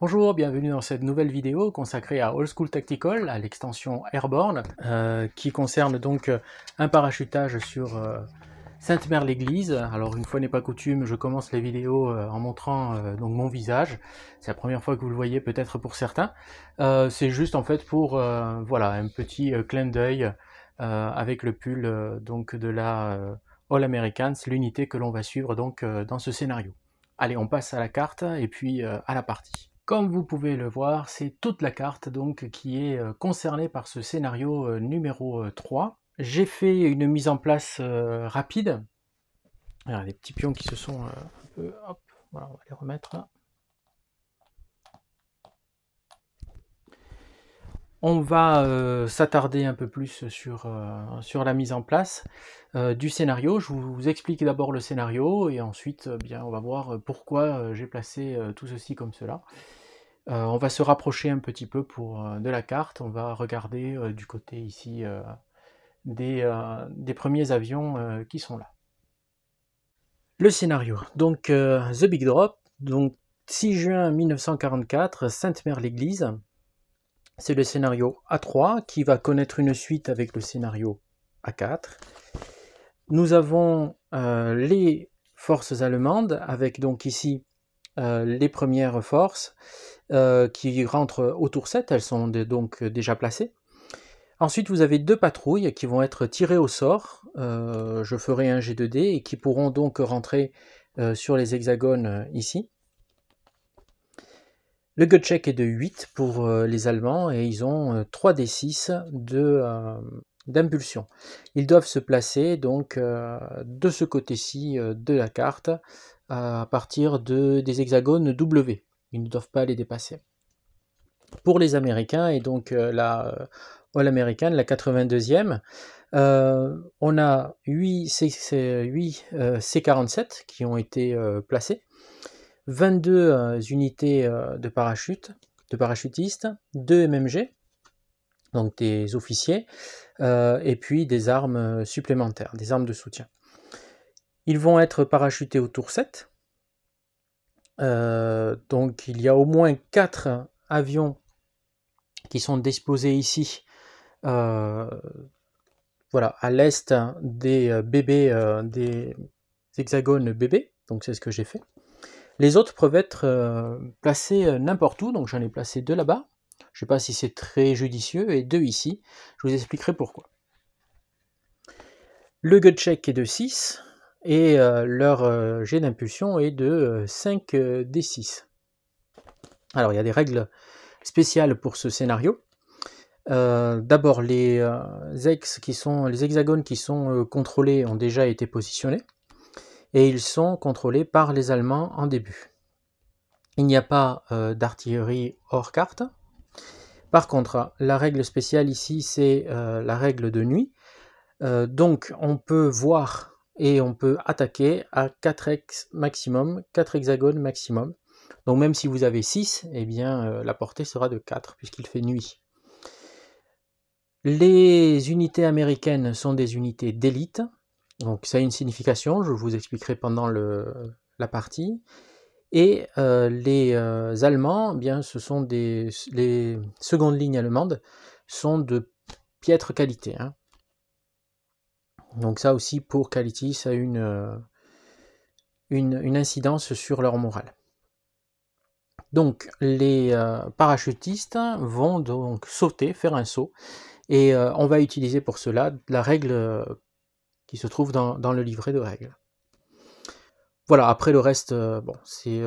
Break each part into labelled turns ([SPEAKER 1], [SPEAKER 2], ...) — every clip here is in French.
[SPEAKER 1] Bonjour, bienvenue dans cette nouvelle vidéo consacrée à Old School Tactical, à l'extension Airborne, qui concerne donc un parachutage sur Sainte-Mère-l'Église. Alors une fois n'est pas coutume, je commence les vidéos en montrant donc mon visage. C'est la première fois que vous le voyez peut-être pour certains. C'est juste en fait pour voilà un petit clin d'œil avec le pull donc de la All Americans, l'unité que l'on va suivre donc dans ce scénario. Allez, on passe à la carte et puis à la partie. Comme vous pouvez le voir, c'est toute la carte donc qui est concernée par ce scénario numéro 3. J'ai fait une mise en place rapide. Alors, les petits pions qui se sont un peu... Hop, voilà, on va les remettre là. On va s'attarder un peu plus sur la mise en place du scénario. Je vous explique d'abord le scénario et ensuite bien, on va voir pourquoi j'ai placé tout ceci comme cela. On va se rapprocher un petit peu de la carte, on va regarder du côté ici des premiers avions qui sont là. Le scénario, donc The Big Drop, donc 6 juin 1944, Sainte-Mère-l'Église. C'est le scénario A3 qui va connaître une suite avec le scénario A4. Nous avons les forces allemandes avec donc ici les premières forces qui rentrent au tour 7, elles sont donc déjà placées. Ensuite, vous avez deux patrouilles qui vont être tirées au sort, je ferai un G2D, et qui pourront donc rentrer sur les hexagones ici. Le gut check est de 8 pour les Allemands, et ils ont 3d6 d'impulsion. Ils doivent se placer donc de ce côté-ci de la carte, à partir des hexagones W. Ils ne doivent pas les dépasser. Pour les Américains, et donc la All American, la 82e, on a 8 C-47 qui ont été placés, 22 unités de parachutistes, 2 MMG, donc des officiers, et puis des armes supplémentaires, des armes de soutien. Ils vont être parachutés au tour 7. Donc il y a au moins 4 avions qui sont disposés ici, voilà, à l'est des bébés, des hexagones bébés, donc c'est ce que j'ai fait. Les autres peuvent être placés n'importe où, donc j'en ai placé 2 là-bas. Je ne sais pas si c'est très judicieux, et 2 ici. Je vous expliquerai pourquoi. Le gut check est de 6, et leur jet d'impulsion est de 5d6. Alors il y a des règles spéciales pour ce scénario. D'abord, les hexagones qui sont contrôlés ont déjà été positionnés, et ils sont contrôlés par les Allemands en début. Il n'y a pas d'artillerie hors carte. Par contre, la règle spéciale ici, c'est la règle de nuit. Donc on peut voir et on peut attaquer à 4 hexagones maximum. Donc même si vous avez 6, eh bien la portée sera de 4 puisqu'il fait nuit. Les unités américaines sont des unités d'élite, donc ça a une signification, je vous expliquerai pendant la partie. Et les Allemands, bien, ce sont les secondes lignes allemandes sont de piètre qualité. Hein. Donc ça aussi, pour Quality, ça a une incidence sur leur morale. Donc les parachutistes vont donc sauter, faire un saut, et on va utiliser pour cela la règle qui se trouve dans le livret de règles. Voilà, après le reste, bon, c'est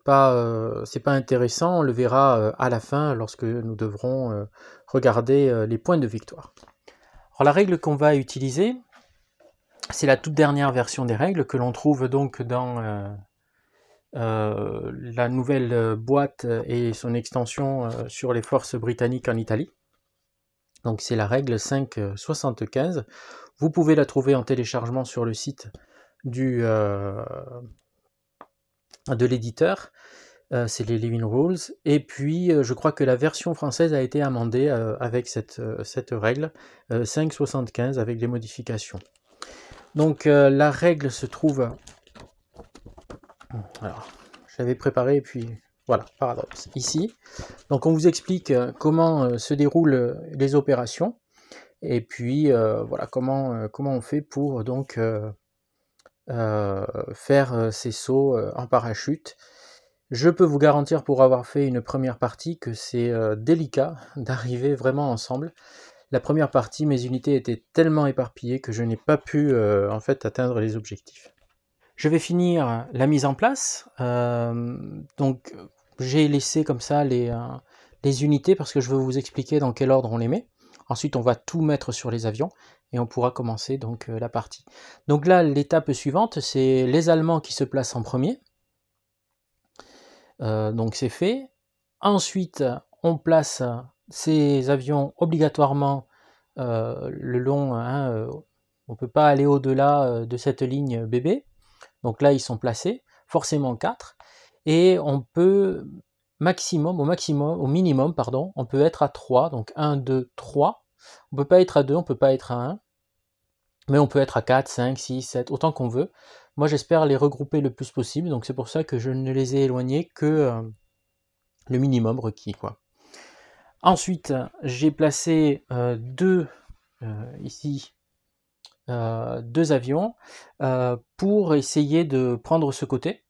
[SPEAKER 1] pas intéressant, on le verra à la fin lorsque nous devrons regarder les points de victoire. Alors la règle qu'on va utiliser, c'est la toute dernière version des règles que l'on trouve donc dans la nouvelle boîte et son extension sur les forces britanniques en Italie. Donc c'est la règle 5.75. Vous pouvez la trouver en téléchargement sur le site de l'éditeur, c'est les Living Rules, et puis je crois que la version française a été amendée avec cette règle 5.75 avec des modifications. Donc la règle se trouve, alors je l'avais préparée et puis Voilà, paradoxe, ici. Donc on vous explique comment se déroulent les opérations, et puis voilà comment on fait pour donc faire ces sauts en parachute. Je peux vous garantir, pour avoir fait une première partie, que c'est délicat d'arriver vraiment ensemble. La première partie, mes unités étaient tellement éparpillées que je n'ai pas pu en fait atteindre les objectifs. Je vais finir la mise en place. Donc j'ai laissé comme ça les unités parce que je veux vous expliquer dans quel ordre on les met. Ensuite, on va tout mettre sur les avions et on pourra commencer donc la partie. Donc là, l'étape suivante, c'est les Allemands qui se placent en premier. Donc c'est fait. Ensuite, on place ces avions obligatoirement le long, hein, on ne peut pas aller au-delà de cette ligne BB. Donc là, ils sont placés, forcément 4. Et on peut au minimum, pardon, on peut être à 3. Donc 1, 2, 3. On ne peut pas être à 2, on ne peut pas être à 1. Mais on peut être à 4, 5, 6, 7, autant qu'on veut. Moi, j'espère les regrouper le plus possible. Donc c'est pour ça que je ne les ai éloignés que le minimum requis, quoi. Ensuite, j'ai placé ici, deux avions pour essayer de prendre ce côté,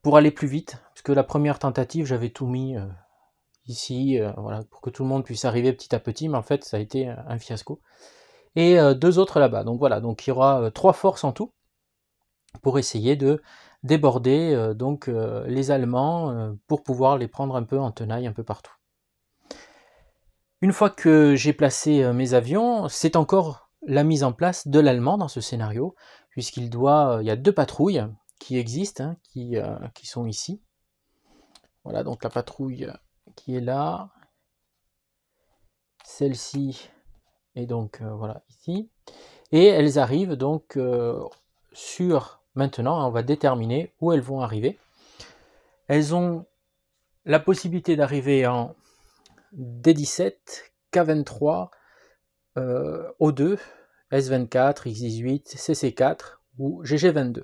[SPEAKER 1] pour aller plus vite, parce que la première tentative, j'avais tout mis ici, voilà, pour que tout le monde puisse arriver petit à petit, mais en fait, ça a été un fiasco. Et deux autres là-bas, donc voilà, donc il y aura 3 forces en tout, pour essayer de déborder donc les Allemands, pour pouvoir les prendre un peu en tenaille un peu partout. Une fois que j'ai placé mes avions, c'est encore la mise en place de l'allemand dans ce scénario, puisqu'il y a 2 patrouilles qui existent, hein, qui sont ici. Voilà, donc la patrouille qui est là, celle-ci est donc voilà ici, et elles arrivent donc maintenant, on va déterminer où elles vont arriver. Elles ont la possibilité d'arriver en D17, K23, O2, S24, X18, CC4 ou GG22.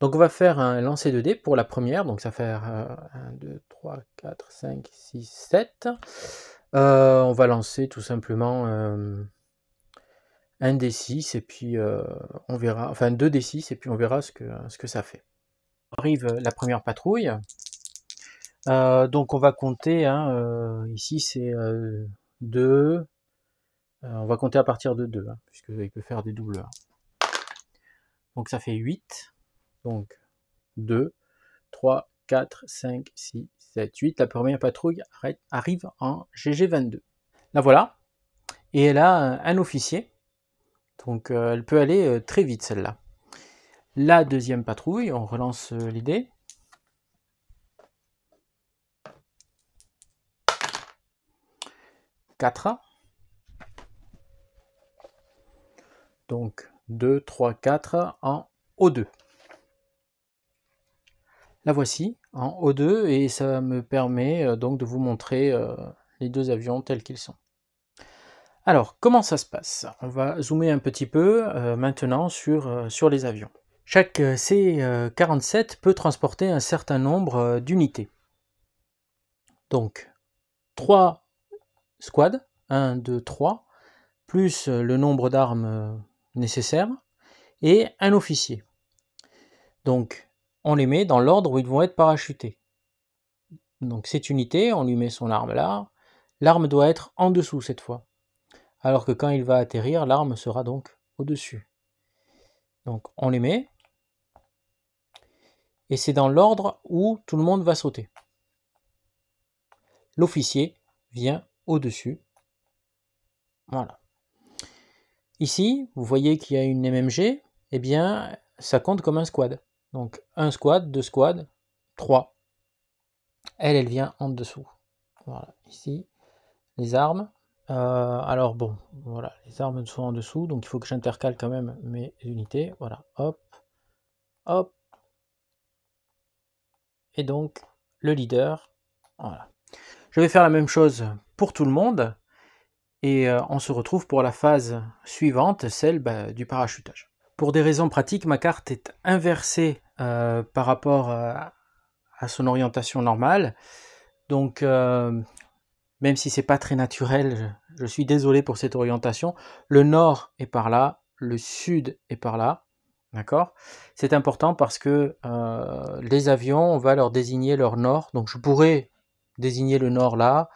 [SPEAKER 1] Donc on va faire un lancer de dés pour la première, donc ça fait 1, 2, 3, 4, 5, 6, 7. On va lancer tout simplement un D6 et puis on verra, enfin 2 D6 et puis on verra ce que ça fait. Arrive la première patrouille. Donc on va compter, hein, ici c'est 2, on va compter à partir de 2, hein, puisqu'il peut faire des doubles 1. Donc ça fait 8, donc 2, 3, 4, 5, 6, 7, 8. La première patrouille arrive en GG22. La voilà, et elle a un officier, donc elle peut aller très vite celle-là. La deuxième patrouille, on relance l'idée. Donc 2, 3, 4 en O2. La voici en O2 et ça me permet donc de vous montrer les 2 avions tels qu'ils sont. Alors, comment ça se passe? On va zoomer un petit peu maintenant sur les avions. Chaque C-47 peut transporter un certain nombre d'unités. Donc, 3 squads, 1, 2, 3, plus le nombre d'armes nécessaires, et un officier. Donc, on les met dans l'ordre où ils vont être parachutés. Donc cette unité, on lui met son arme là. L'arme doit être en dessous cette fois. Alors que quand il va atterrir, l'arme sera donc au-dessus. Donc on les met. Et c'est dans l'ordre où tout le monde va sauter. L'officier vient au-dessus. Voilà. Ici, vous voyez qu'il y a une MMG. Eh bien, ça compte comme un squad. Donc un squad, 2 squads, 3. Elle vient en dessous. Voilà, ici, les armes. Alors bon, voilà, les armes sont en dessous, donc il faut que j'intercale quand même mes unités. Voilà, hop, hop. Et donc, le leader, voilà. Je vais faire la même chose pour tout le monde. Et on se retrouve pour la phase suivante, celle du parachutage. Pour des raisons pratiques, ma carte est inversée par rapport à à son orientation normale. Donc, même si c'est pas très naturel, je suis désolé pour cette orientation. Le nord est par là, le sud est par là, d'accord? C'est important parce que les avions, on va leur désigner leur nord. Donc je pourrais désigner le nord là,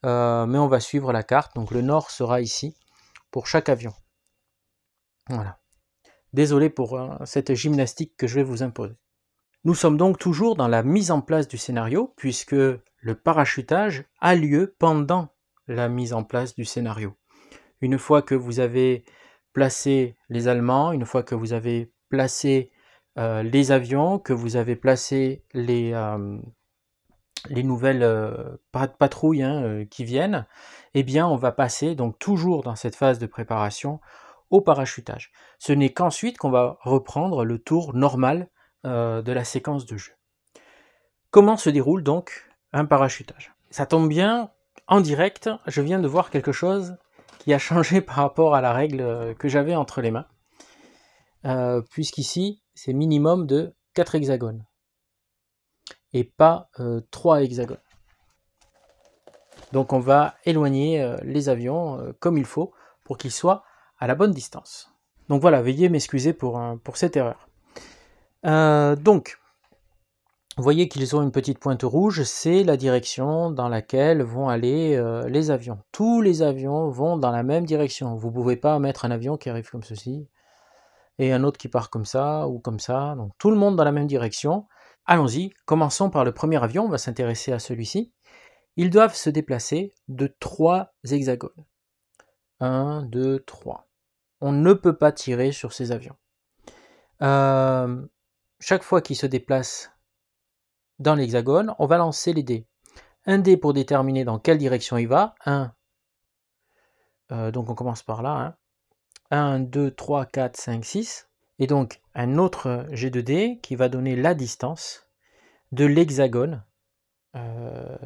[SPEAKER 1] mais on va suivre la carte. Donc le nord sera ici pour chaque avion. Voilà. Désolé pour cette gymnastique que je vais vous imposer. Nous sommes donc toujours dans la mise en place du scénario, puisque le parachutage a lieu pendant la mise en place du scénario. Une fois que vous avez placé les Allemands, une fois que vous avez placé les avions, que vous avez placé les nouvelles patrouilles qui viennent, eh bien on va passer donc toujours dans cette phase de préparation au parachutage. Ce n'est qu'ensuite qu'on va reprendre le tour normal de la séquence de jeu. Comment se déroule donc un parachutage? Ça tombe bien, en direct, je viens de voir quelque chose qui a changé par rapport à la règle que j'avais entre les mains, puisqu'ici c'est minimum de 4 hexagones et pas 3 hexagones. Donc on va éloigner les avions comme il faut pour qu'ils soient à la bonne distance. Donc voilà, veuillez m'excuser pour cette erreur. Donc, vous voyez qu'ils ont une petite pointe rouge, c'est la direction dans laquelle vont aller les avions. Tous les avions vont dans la même direction. Vous ne pouvez pas mettre un avion qui arrive comme ceci, et un autre qui part comme ça, ou comme ça. Donc tout le monde dans la même direction. Allons-y, commençons par le premier avion, on va s'intéresser à celui-ci. Ils doivent se déplacer de 3 hexagones. 1, 2, 3. On ne peut pas tirer sur ces avions. Chaque fois qu'ils se déplacent dans l'hexagone, on va lancer les dés. Un dé pour déterminer dans quelle direction il va. Donc on commence par là. 1, 2, 3, 4, 5, 6. Et donc un autre jet de dés qui va donner la distance de l'hexagone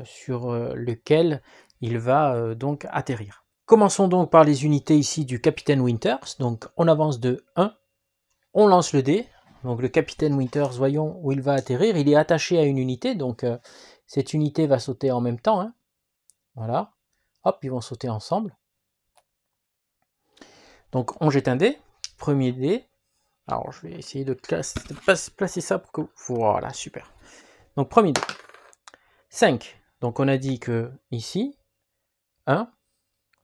[SPEAKER 1] sur lequel il va donc atterrir. Commençons donc par les unités ici du capitaine Winters. Donc on avance de 1, on lance le dé. Donc le capitaine Winters, voyons où il va atterrir. Il est attaché à une unité, donc cette unité va sauter en même temps. Voilà. Hop, ils vont sauter ensemble. Donc on jette un dé. Premier dé. Alors je vais essayer de placer ça pour que... Voilà, super. Donc premier dé. 5. Donc on a dit que ici, 1,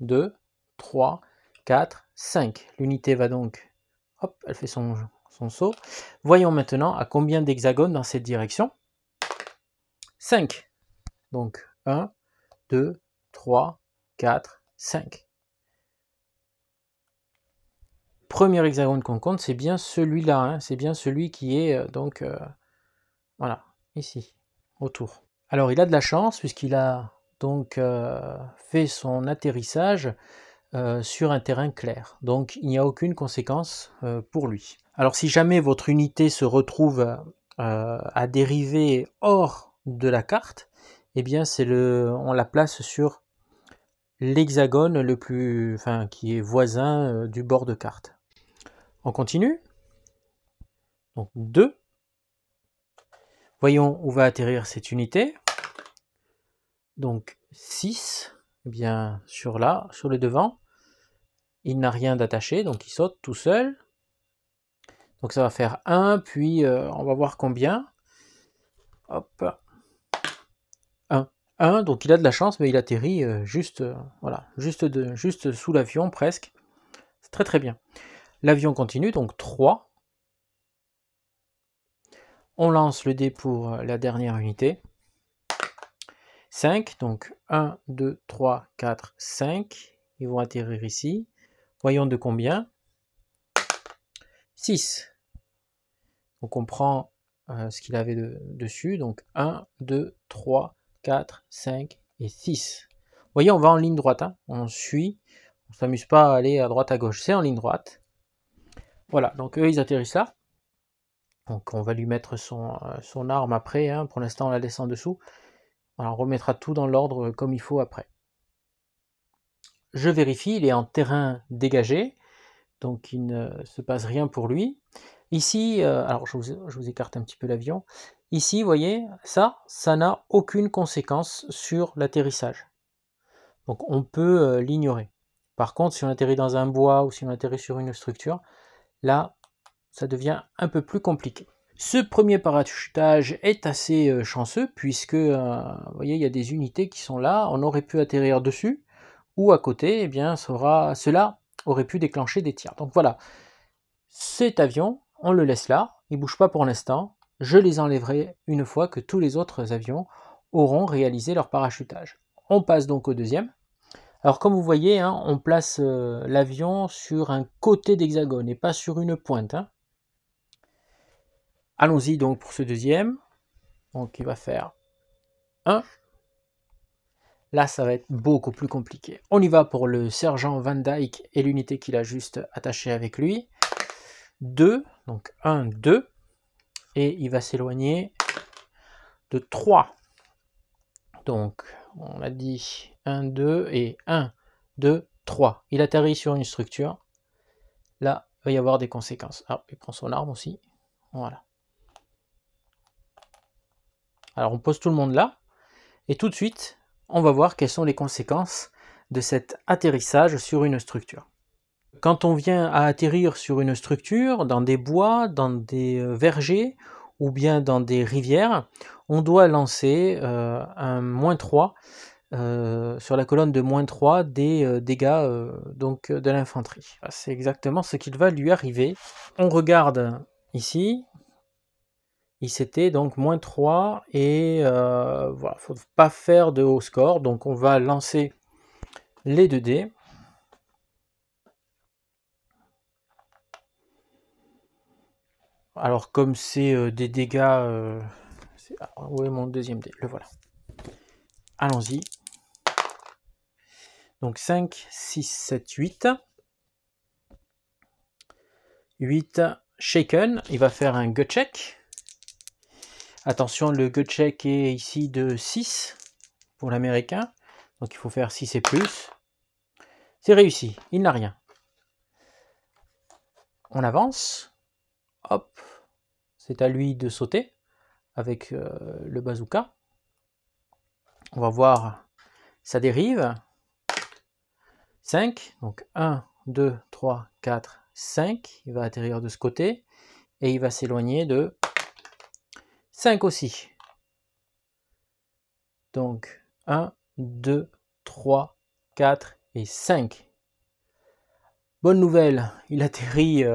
[SPEAKER 1] 2, 3, 4, 5. L'unité va donc... Hop, elle fait son saut. Voyons maintenant à combien d'hexagones dans cette direction. 5. Donc 1, 2, 3, 4, 5. Premier hexagone qu'on compte, c'est bien celui-là. C'est bien celui qui est donc... voilà, ici, autour. Alors il a de la chance puisqu'il a donc fait son atterrissage sur un terrain clair. Donc il n'y a aucune conséquence pour lui. Alors si jamais votre unité se retrouve à dériver hors de la carte, eh bien on la place sur l'hexagone le plus, qui est voisin du bord de carte. On continue. Donc 2. Voyons où va atterrir cette unité. Donc 6, eh bien sur le devant. Il n'a rien d'attaché, donc il saute tout seul. Donc ça va faire 1, puis on va voir combien. Hop. 1. 1, donc il a de la chance, mais il atterrit juste sous l'avion, presque. C'est très très bien. L'avion continue, donc 3. On lance le dé pour la dernière unité. 5, donc 1, 2, 3, 4, 5. Ils vont atterrir ici. Voyons de combien. 6. Donc on prend ce qu'il avait dessus. Donc 1, 2, 3, 4, 5 et 6. Vous voyez, on va en ligne droite. On suit. On ne s'amuse pas à aller à droite à gauche. C'est en ligne droite. Voilà, donc eux, ils atterrissent là. Donc on va lui mettre son arme après. Pour l'instant, on la laisse en dessous. Voilà, on remettra tout dans l'ordre comme il faut après. Je vérifie, il est en terrain dégagé. Donc il ne se passe rien pour lui. Ici, alors je vous écarte un petit peu l'avion. Ici, vous voyez, ça n'a aucune conséquence sur l'atterrissage. Donc on peut l'ignorer. Par contre, si on atterrit dans un bois ou si on atterrit sur une structure, là, ça devient un peu plus compliqué. Ce premier parachutage est assez chanceux puisque, vous voyez, il y a des unités qui sont là, on aurait pu atterrir dessus, ou à côté, eh bien, cela aurait pu déclencher des tirs. Donc voilà, cet avion, on le laisse là, il ne bouge pas pour l'instant, je les enlèverai une fois que tous les autres avions auront réalisé leur parachutage. On passe donc au deuxième. Alors comme vous voyez, hein, on place l'avion sur un côté d'hexagone et pas sur une pointe. Hein. Allons-y donc pour ce deuxième. Donc il va faire 1. Là, ça va être beaucoup plus compliqué. On y va pour le sergent Van Dyke et l'unité qu'il a juste attachée avec lui. 2, donc 1, 2. Et il va s'éloigner de 3. Donc, on a dit 1, 2 et 1, 2, 3. Il atterrit sur une structure. Là, il va y avoir des conséquences. Ah, il prend son arme aussi. Voilà. Alors, on pose tout le monde là. Et tout de suite, on va voir quelles sont les conséquences de cet atterrissage sur une structure. Quand on vient à atterrir sur une structure, dans des bois, dans des vergers ou bien dans des rivières, on doit lancer un -3 sur la colonne de -3 des dégâts donc de l'infanterie. C'est exactement ce qu'il va lui arriver. On regarde ici, il s'était donc -3 et voilà, faut pas faire de haut score, donc on va lancer les 2 dés. Alors comme c'est des dégâts, où est mon deuxième dé? Le voilà. Allons-y. Donc 5, 6, 7, 8. 8, shaken, il va faire un gut check. Attention, le gut check est ici de 6 pour l'américain. Donc il faut faire 6 et plus. C'est réussi, il n'a rien. On avance. Hop, c'est à lui de sauter avec le bazooka. On va voir sa dérive. 5, donc 1, 2, 3, 4, 5. Il va atterrir de ce côté et il va s'éloigner de 5 aussi. Donc 1, 2, 3, 4 et 5. Bonne nouvelle, il atterrit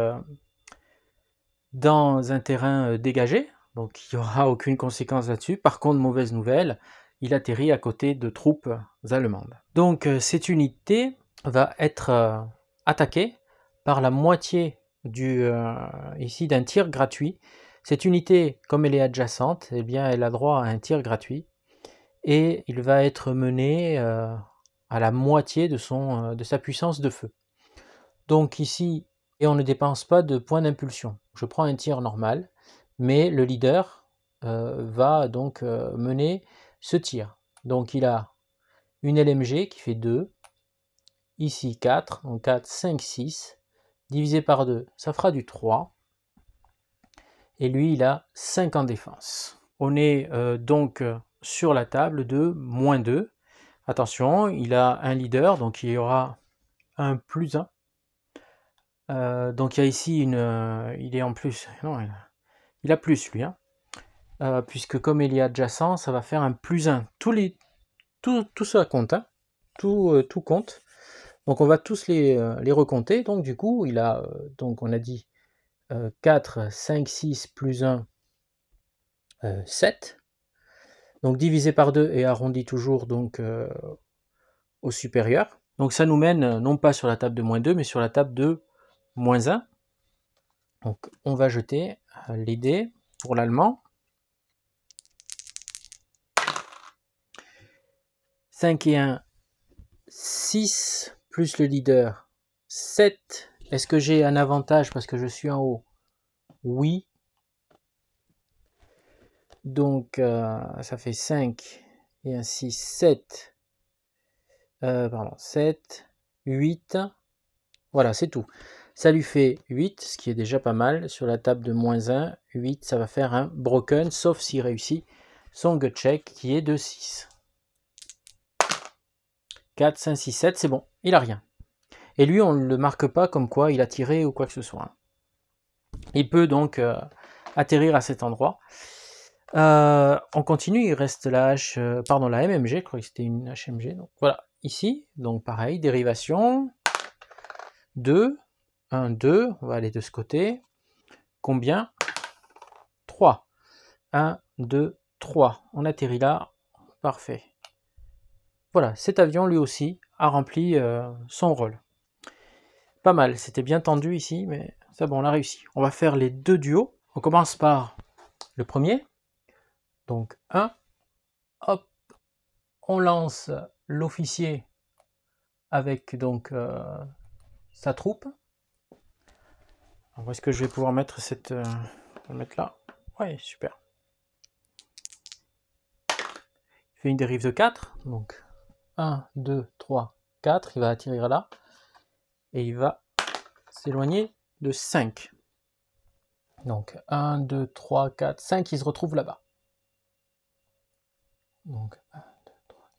[SPEAKER 1] dans un terrain dégagé, donc il n'y aura aucune conséquence là-dessus. Par contre, mauvaise nouvelle, il atterrit à côté de troupes allemandes. Donc cette unité va être attaquée par la moitié ici d'un tir gratuit. Cette unité, comme elle est adjacente, eh bien, elle a droit à un tir gratuit et il va être mené à la moitié de sa puissance de feu. Donc ici, et on ne dépense pas de points d'impulsion. Je prends un tir normal, mais le leader va donc mener ce tir. Donc il a une LMG qui fait 2, ici 4, donc 4, 5, 6, divisé par 2, ça fera du 3, et lui il a 5 en défense. On est donc sur la table de -2. Attention, il a un leader, donc il y aura un +1. Donc il y a ici il est en plus, non, il a plus lui, hein. Puisque comme il est adjacent, ça va faire un +1. Tout ça compte, hein. Tout compte. Donc on va tous les recompter. Donc du coup, il a, donc on a dit 4, 5, 6 +1, 7. Donc divisé par 2 et arrondi toujours donc au supérieur. Donc ça nous mène non pas sur la table de -2, mais sur la table de -1. Donc on va jeter les dés pour l'allemand. 5 et 1, 6, plus le leader, 7. Est-ce que j'ai un avantage parce que je suis en haut? Oui. Donc ça fait 5 et un 6, 7. Pardon, 7, 8. Voilà, c'est tout. Ça lui fait 8, ce qui est déjà pas mal. Sur la table de -1, 8, ça va faire un broken, sauf s'il réussit son gut check qui est de 6. 4, 5, 6, 7, c'est bon, il a rien. Et lui, on ne le marque pas comme quoi il a tiré ou quoi que ce soit. Il peut donc atterrir à cet endroit. On continue, il reste la la MMG, je crois que c'était une HMG. Donc voilà, ici, donc pareil, dérivation, 2, 1, 2, on va aller de ce côté. Combien? 3. 1, 2, 3. On atterrit là, parfait. Voilà, cet avion lui aussi a rempli son rôle. Pas mal, c'était bien tendu ici, mais c'est bon, on a réussi. On va faire les deux duos. On commence par le premier. Donc 1, hop, on lance l'officier avec donc sa troupe. Alors, où est-ce que je vais pouvoir mettre cette... on va le mettre là. Ouais, super. Il fait une dérive de 4, donc 1, 2, 3, 4, il va atterrir là, et il va s'éloigner de 5. Donc 1, 2, 3, 4, 5, il se retrouve là-bas. Donc 1, 2, 3,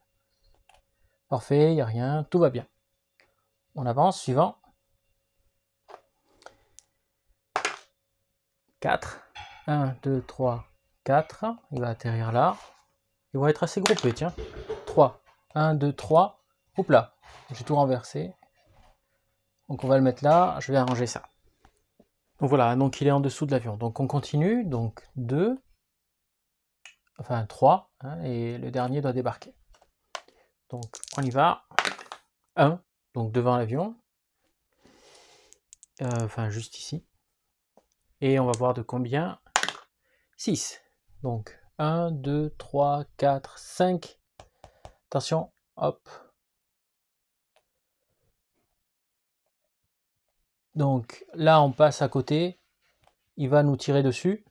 [SPEAKER 1] 4. Parfait, il n'y a rien, tout va bien. On avance, suivant. 4, 1, 2, 3, 4, il va atterrir là. Ils vont être assez groupés, tiens. 3, 1, 2, 3, hop là, j'ai tout renversé. Donc on va le mettre là, je vais arranger ça. Donc voilà, donc il est en dessous de l'avion. Donc on continue, donc 2, enfin 3, hein, et le dernier doit débarquer. Donc on y va. 1, donc devant l'avion. Enfin juste ici. Et on va voir de combien. 6. Donc 1, 2, 3, 4, 5. Attention, hop. Donc là on passe à côté. Il va nous tirer dessus.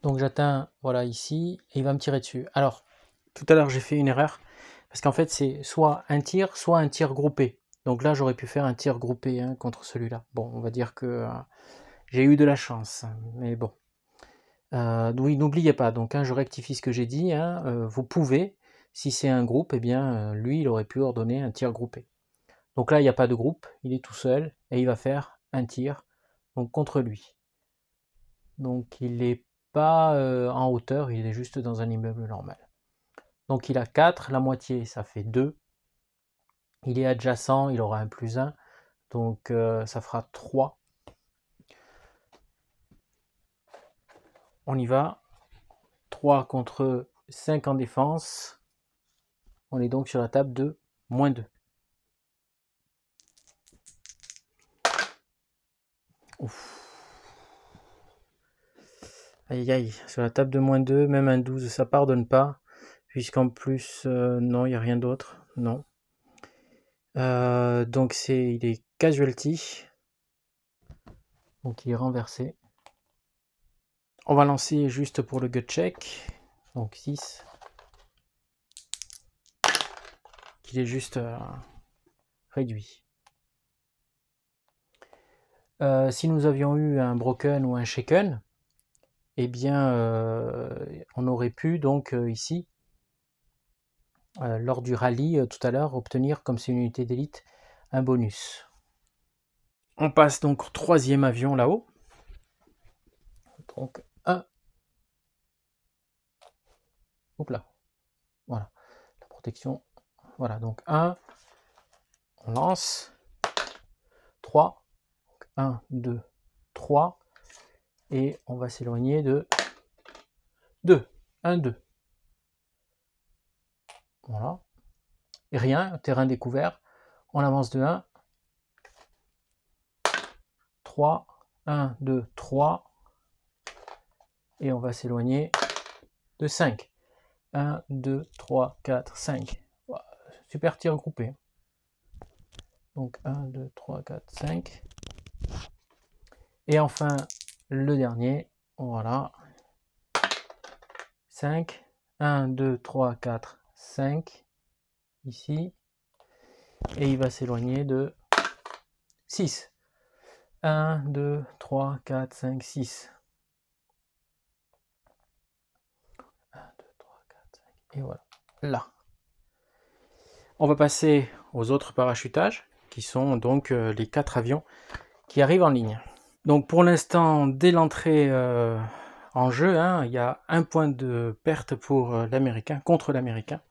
[SPEAKER 1] Donc j'atteins, voilà, ici, et il va me tirer dessus. Alors, tout à l'heure j'ai fait une erreur, parce qu'en fait c'est soit un tir groupé. Donc là j'aurais pu faire un tir groupé hein, contre celui-là. Bon, on va dire que j'ai eu de la chance, mais bon. Oui, n'oubliez pas, donc hein, je rectifie ce que j'ai dit, hein, vous pouvez, si c'est un groupe, eh bien lui il aurait pu ordonner un tir groupé. Donc là il n'y a pas de groupe, il est tout seul, et il va faire un tir donc, contre lui. Donc il n'est pas en hauteur, il est juste dans un immeuble normal. Donc il a 4, la moitié ça fait 2. Il est adjacent, il aura un +1, donc ça fera 3. On y va. 3 contre 5 en défense. On est donc sur la table de -2. Ouf. Aïe aïe, sur la table de -2, même un 12, ça pardonne pas. Puisqu'en plus, non, il n'y a rien d'autre. Non. Donc il est casualty. Donc il est renversé. On va lancer juste pour le gut check. Donc 6. Qu'il est juste réduit. Si nous avions eu un broken ou un shaken, eh bien on aurait pu donc ici, lors du rallye tout à l'heure, obtenir comme c'est une unité d'élite un bonus. On passe donc au troisième avion là-haut. Donc 1. Hop là. Voilà. La protection. Voilà, donc 1. On lance. 3. 1, 2, 3. Et on va s'éloigner de 2. 1, 2. Voilà. Et rien, terrain découvert. On avance de 1. 3. 1, 2, 3. Et on va s'éloigner de 5. 1, 2, 3, 4, 5. Super tir groupé. Donc 1, 2, 3, 4, 5. Et enfin, le dernier. Voilà. 5. 1, 2, 3, 4, 5. Ici. Et il va s'éloigner de 6. 1, 2, 3, 4, 5, 6. 1, 2, 3, 4, 5. Et voilà. Là. On va passer aux autres parachutages, qui sont donc les 4 avions qui arrivent en ligne. Donc pour l'instant, dès l'entrée en jeu, hein, il y a un point de perte pour l'américain, contre l'américain,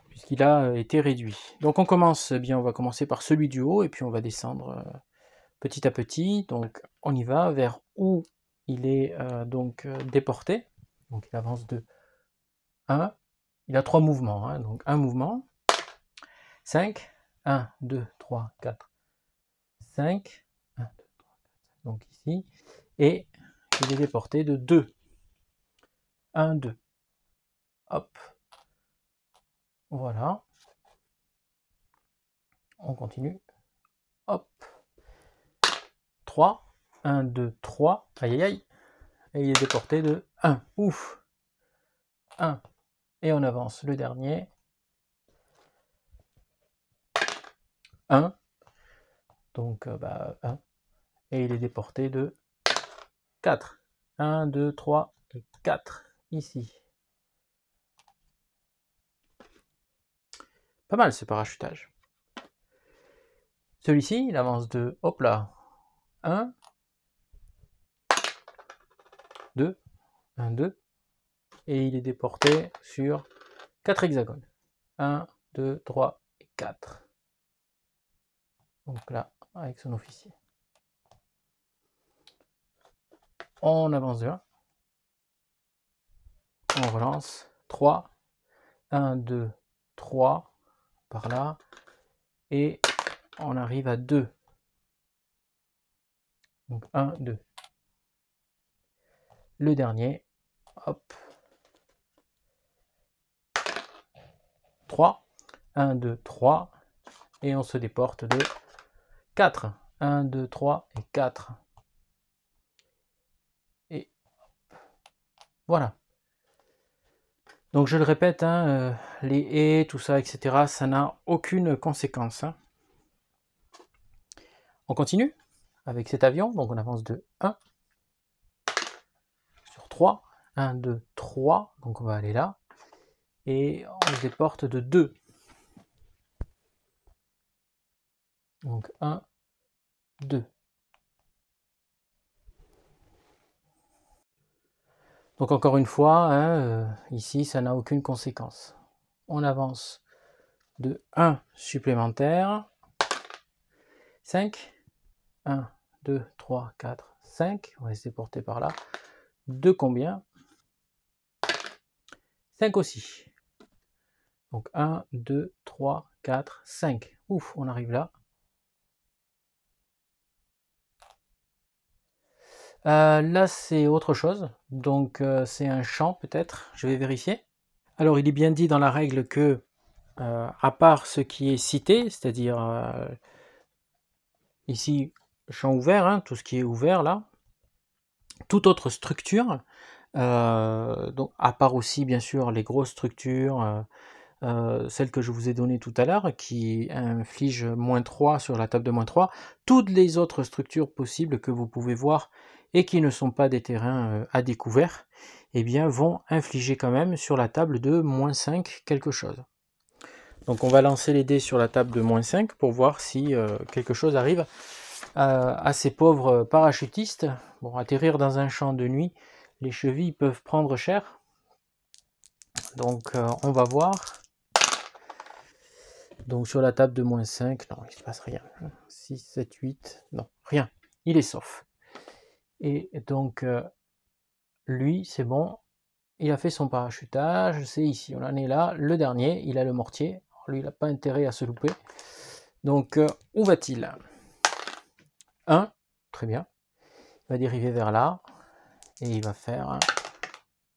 [SPEAKER 1] puisqu'il a été réduit. Donc on commence, bien, on va commencer par celui du haut, et puis on va descendre petit à petit. Donc on y va vers où il est déporté. Donc il avance de 1. Il a 3 mouvements, hein, donc un mouvement. 5. 1, 2, 3, 4, 5. 1, 2, 3, 4, 5. Donc ici. Et il est déporté de 2. 1, 2. Hop. Voilà. On continue. Hop. 3. 1, 2, 3. Aïe aïe aïe. Et il est déporté de 1. Ouf. 1. Et on avance le dernier. 1. Donc 1. Et il est déporté de 4. 1, 2, 3 et 4. Ici. Pas mal ce parachutage. Celui-ci, il avance de, hop là, 1, 2, 1, 2. Et il est déporté sur 4 hexagones. 1, 2, 3 et 4. Donc là, avec son officier. On avance de 1. On relance. 3. 1, 2, 3. Par là. Et on arrive à 2. Donc 1, 2. Le dernier. Hop. 3. 1, 2, 3. Et on se déporte de 4. 1, 2, 3 et 4. Et voilà. Donc je le répète, hein, les haies, tout ça, etc., ça n'a aucune conséquence. Hein. On continue avec cet avion. Donc on avance de 1 sur 3. 1, 2, 3. Donc on va aller là. Et on se déporte de 2. Donc 1, 2. Donc encore une fois, hein, ici, ça n'a aucune conséquence. On avance de 1 supplémentaire. 5. 1, 2, 3, 4, 5. On va se déporter par là. 2 combien? 5 aussi. Donc 1, 2, 3, 4, 5. Ouf, on arrive là. Là, c'est autre chose. Donc, c'est un champ peut-être. Je vais vérifier. Alors, il est bien dit dans la règle que, à part ce qui est cité, c'est-à-dire ici, champ ouvert, hein, tout ce qui est ouvert là, toute autre structure, donc à part aussi bien sûr les grosses structures, celle que je vous ai donnée tout à l'heure, qui inflige -3 sur la table de -3, toutes les autres structures possibles que vous pouvez voir et qui ne sont pas des terrains à découvert, eh bien vont infliger quand même sur la table de -5 quelque chose. Donc on va lancer les dés sur la table de -5 pour voir si quelque chose arrive à ces pauvres parachutistes. Bon, atterrir dans un champ de nuit, les chevilles peuvent prendre cher. Donc on va voir. Donc sur la table de -5, non, il ne se passe rien. 6, 7, 8, non, rien. Il est sauf. Et donc, lui, c'est bon. Il a fait son parachutage, c'est ici, on en est là. Le dernier, il a le mortier. Alors, lui, il n'a pas intérêt à se louper. Donc, où va-t-il? 1, très bien. Il va dériver vers là. Et il va faire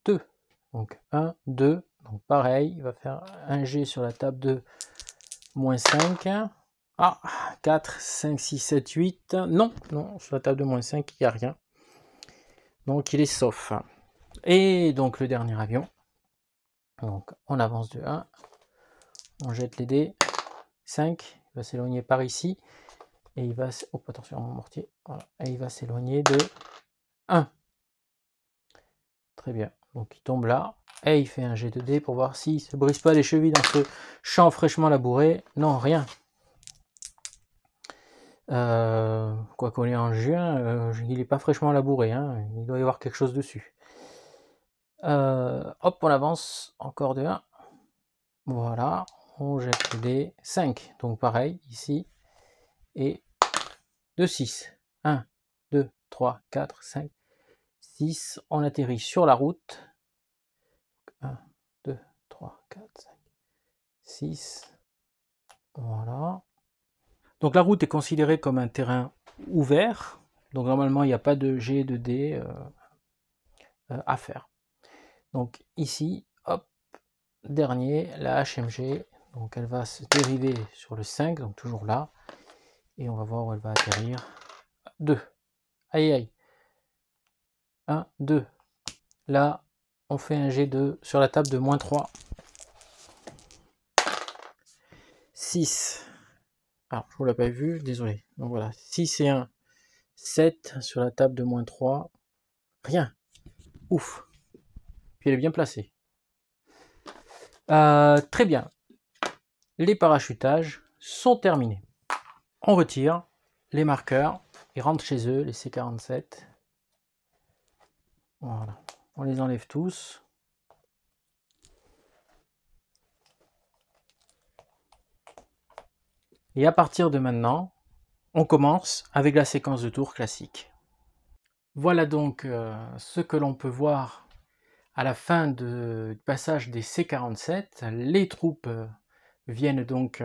[SPEAKER 1] 2. Donc 1, 2. Donc pareil, il va faire un G sur la table de -5. Ah, 4, 5, 6, 7, 8. Non, non, sur la table de -5, il n'y a rien. Donc il est sauf. Et donc le dernier avion. Donc on avance de 1. On jette les dés. 5. Il va s'éloigner par ici. et il va... Hop, attention, mon mortier. Voilà. Et il va s'éloigner de 1. Très bien. Donc il tombe là, et il fait un jet de dés pour voir s'il ne se brise pas les chevilles dans ce champ fraîchement labouré. Non, rien. Quoi qu'on est en juin, il n'est pas fraîchement labouré, hein. Il doit y avoir quelque chose dessus. Hop, on avance, encore de 1. Voilà, on jette les dés. 5, donc pareil, ici. Et de 6. 1, 2, 3, 4, 5, 6. On atterrit sur la route. 1, 2, 3, 4, 5, 6. Voilà. Donc la route est considérée comme un terrain ouvert. Donc normalement, il n'y a pas de jet de dés à faire. Donc ici, hop, dernier, la HMG. Donc elle va se dériver sur le 5, donc toujours là. Et on va voir où elle va atterrir. 2. Aïe aïe. 1, 2. Là, on fait un G2 sur la table de -3. 6. Alors, je ne vous l'ai pas vu, désolé. Donc voilà, 6 et 1. 7 sur la table de -3. Rien. Ouf. Puis elle est bien placée. Très bien. Les parachutages sont terminés. On retire les marqueurs. Ils rentrent chez eux, les C-47. Voilà. On les enlève tous. Et à partir de maintenant, on commence avec la séquence de tours classique. Voilà donc ce que l'on peut voir à la fin du passage des C-47. Les troupes viennent donc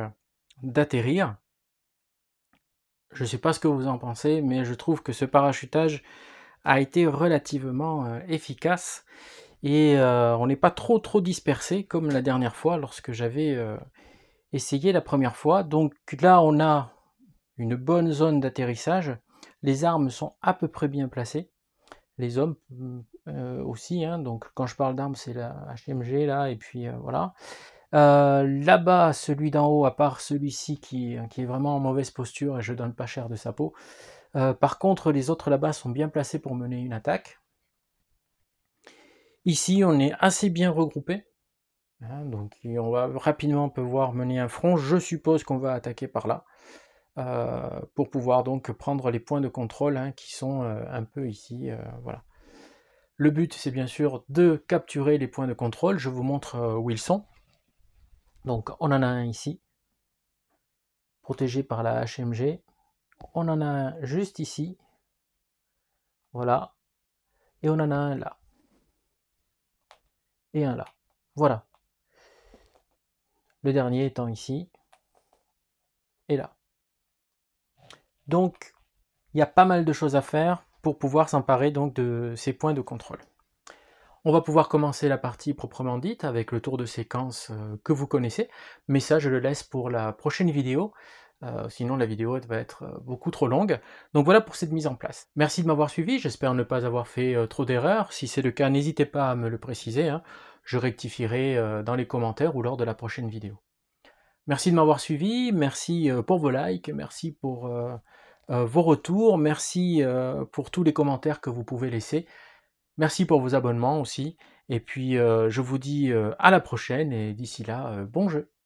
[SPEAKER 1] d'atterrir. Je ne sais pas ce que vous en pensez, mais je trouve que ce parachutage a été relativement efficace et on n'est pas trop dispersé comme la dernière fois lorsque j'avais essayé la première fois. Donc là, on a une bonne zone d'atterrissage. Les armes sont à peu près bien placées. Les hommes aussi, hein. Donc quand je parle d'armes, c'est la HMG là, et puis voilà. Là-bas, celui d'en haut, à part celui-ci qui est vraiment en mauvaise posture et je donne pas cher de sa peau. Par contre, les autres là-bas sont bien placés pour mener une attaque. Ici, on est assez bien regroupé. Hein, donc on va rapidement pouvoir mener un front. Je suppose qu'on va attaquer par là. Pour pouvoir donc prendre les points de contrôle, hein, qui sont un peu ici. Voilà. Le but, c'est bien sûr de capturer les points de contrôle. Je vous montre où ils sont. Donc on en a un ici, protégé par la HMG. On en a un juste ici. Voilà. Et on en a un là. Et un là. Voilà. Le dernier étant ici. Et là. Donc, il y a pas mal de choses à faire pour pouvoir s'emparer donc de ces points de contrôle. On va pouvoir commencer la partie proprement dite avec le tour de séquence que vous connaissez, mais ça je le laisse pour la prochaine vidéo, sinon la vidéo va être beaucoup trop longue. Donc voilà pour cette mise en place. Merci de m'avoir suivi, j'espère ne pas avoir fait trop d'erreurs. Si c'est le cas, n'hésitez pas à me le préciser, hein. Je rectifierai dans les commentaires ou lors de la prochaine vidéo. Merci de m'avoir suivi, merci pour vos likes, merci pour vos retours, merci pour tous les commentaires que vous pouvez laisser. Merci pour vos abonnements aussi, et puis je vous dis à la prochaine, et d'ici là, bon jeu!